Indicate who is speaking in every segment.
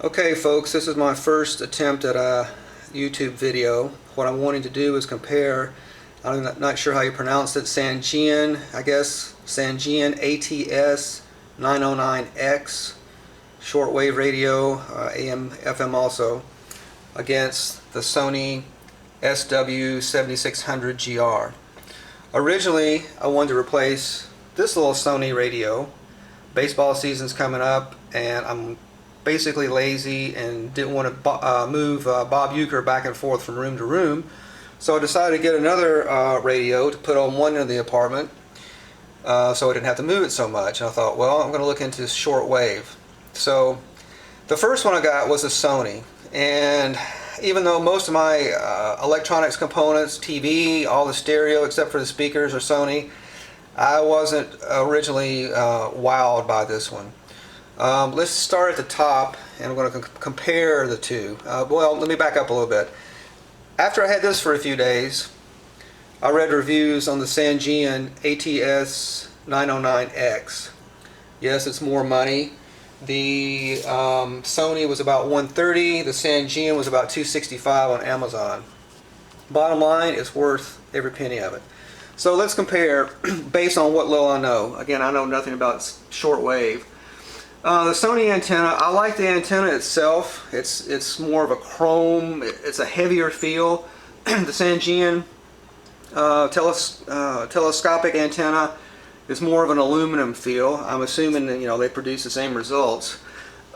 Speaker 1: Okay folks, this is my first attempt at a YouTube video. What I'm wanting to do is compare, I'm not sure how you pronounce it, Sangean, I guess, Sangean ATS-909X, shortwave radio, AM, FM also, against the Sony SW7600GR. Originally, I wanted to replace this little Sony radio. Baseball season's coming up, and I'm basically lazy and didn't want to move Bob Euchre back and forth from room to room, so I decided to get another radio to put on one end of the apartment so I didn't have to move it so much. And I thought, well, I'm going to look into shortwave. So the first one I got was a Sony, and even though most of my electronics components, TV, all the stereo except for the speakers are Sony, I wasn't originally wowed by this one. Let's start at the top, and I'm going to compare the two. Well, let me back up a little bit. After I had this for a few days, I read reviews on the Sangean ATS-909X. Yes, it's more money. The Sony was about $130, the Sangean was about $265 on Amazon. Bottom line, it's worth every penny of it. So let's compare based on what little I know. Again, I know nothing about shortwave. The Sony antenna, I like the antenna itself. It's more of a chrome, it's a heavier feel. The Sangean telescopic antenna is more of an aluminum feel. I'm assuming that, they produce the same results.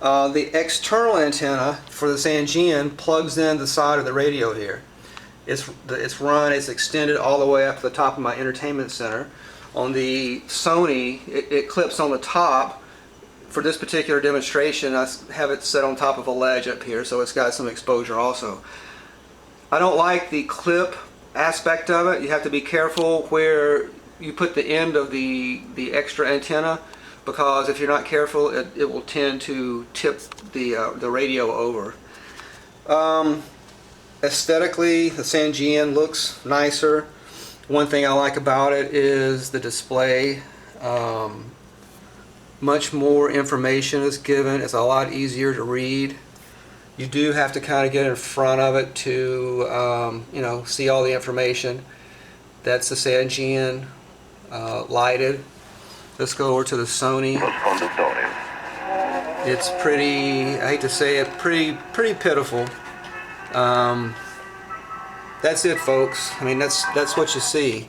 Speaker 1: The external antenna for the Sangean plugs in the side of the radio here. It's extended all the way up to the top of my entertainment center. On the Sony, it clips on the top. For this particular demonstration, I have it set on top of a ledge up here, so it's got some exposure also. I don't like the clip aspect of it. You have to be careful where you put the end of the extra antenna, because if you're not careful, it will tend to tip the radio over. Aesthetically, the Sangean looks nicer. One thing I like about it is the display. Much more information is given. It's a lot easier to read. You do have to kind of get in front of it to see all the information. That's the Sangean lighted. Let's go over to the Sony. It's pretty, I hate to say it, pretty pitiful. That's it, folks. I mean, that's what you see.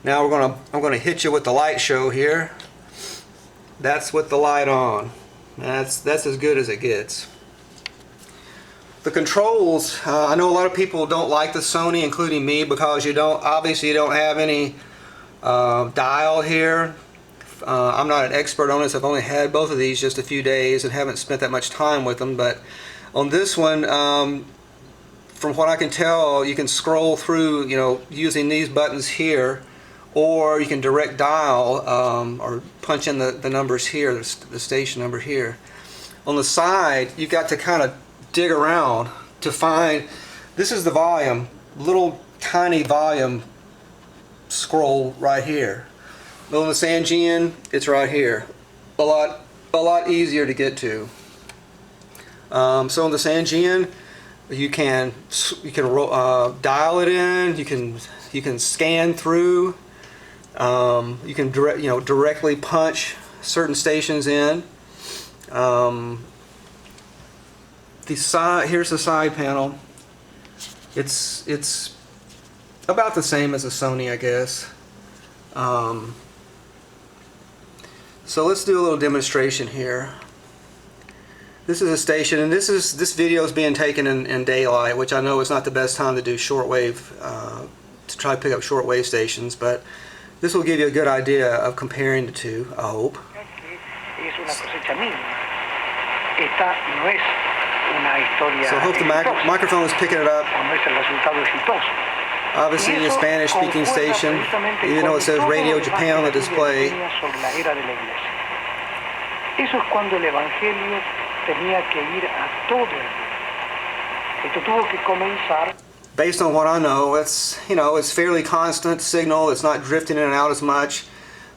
Speaker 1: Now I'm gonna hit you with the light show here. That's with the light on. That's as good as it gets. The controls, I know a lot of people don't like the Sony, including me, because obviously you don't have any dial here. I'm not an expert on this. I've only had both of these just a few days and haven't spent that much time with them. But on this one, from what I can tell, you can scroll through, using these buttons here, or you can direct dial or punch in the numbers here, the station number here. On the side, you've got to kind of dig around to find, this is the volume, little tiny volume scroll right here. On the Sangean, it's right here. A lot easier to get to. So on the Sangean, you can dial it in. You can scan through. You can directly punch certain stations in. Here's the side panel. It's about the same as a Sony, I guess. So let's do a little demonstration here. This is a station, and this video is being taken in daylight, which I know is not the best time to do shortwave, to try to pick up shortwave stations, but this will give you a good idea of comparing the two, I hope. So I hope the microphone is picking it up. Obviously a Spanish-speaking station, even though it says Radio Japan on the display. Based on what I know, it's fairly constant signal. It's not drifting in and out as much.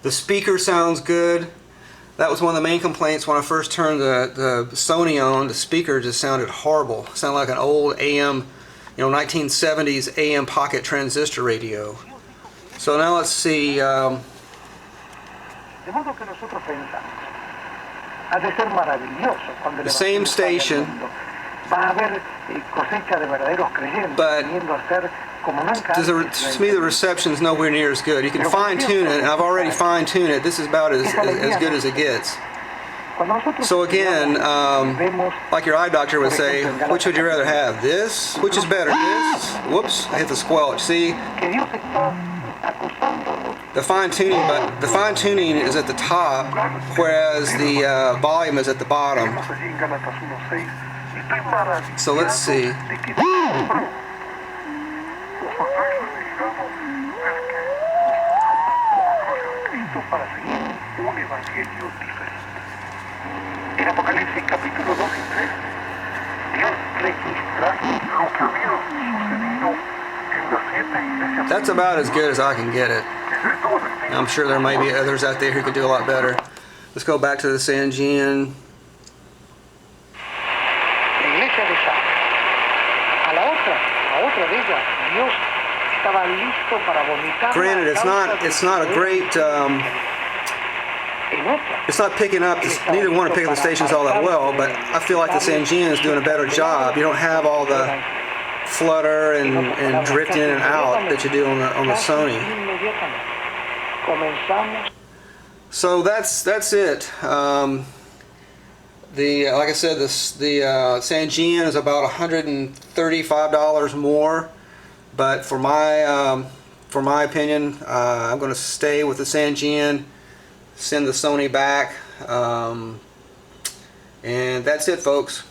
Speaker 1: The speaker sounds good. That was one of the main complaints when I first turned the Sony on. The speaker just sounded horrible. It sounded like an old AM, 1970s AM pocket transistor radio. So now let's see. The same station, but to me the reception is nowhere near as good. You can fine tune it, and I've already fine tuned it. This is about as good as it gets. So again, like your eye doctor would say, which would you rather have? This? Which is better? This? Whoops! I hit the squelch. See, the fine tuning is at the top, whereas the volume is at the bottom. So let's see. That's about as good as I can get it. I'm sure there may be others out there who could do a lot better. Let's go back to the Sangean. Granted, it's not a great. It's not picking up. Neither one to pick up the stations all that well, but I feel like the Sangean is doing a better job. You don't have all the flutter and drift in and out that you do on the Sony. So that's it. Like I said, the Sangean is about $135 more, but for my opinion, I'm going to stay with the Sangean. Send the Sony back, and that's it, folks.